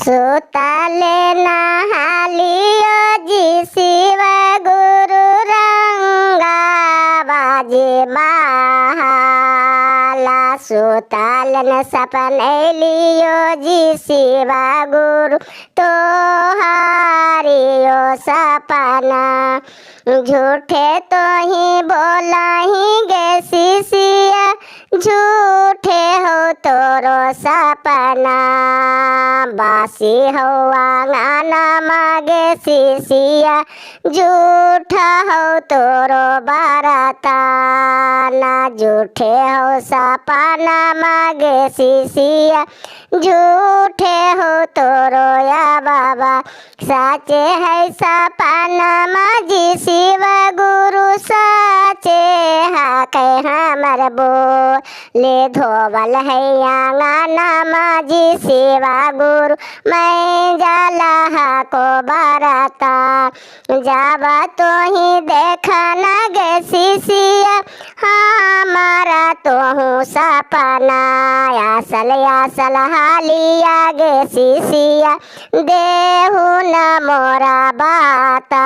सुताले नहालियो जी शिव गुरु रंगा बाजे माला सुतालन सपन लियो जी शिव गुरु तो हारियो सपना झूठे तो ही बोला ही गे शिशिया झूठे हो तोरो सपना बासी हो आंगना मागे शिशिया झूठा हो तोरो बाराताना झूठे हो सपना मागे शिशिया झूठे हो तोरो या बाबा साचे है सपना माजी शिव गुरु साचे हा कह हमर बोले धोवल है आंगना माजी शिव गुरु मैं जाला हा को बाराता जावा तो ही देखना गे शिशिया हमारा तो हूँ सपना आसल हालिया गे शिशिया देहु न मोरा बाता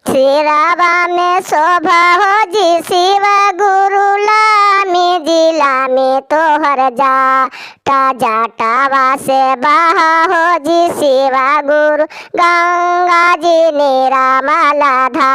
सिरावा में शोभा हो जी शिव गुरु लामी जिला में तोहर जाटावा से बहा हो जी शिव गुरु गंगा जी निरामला धा।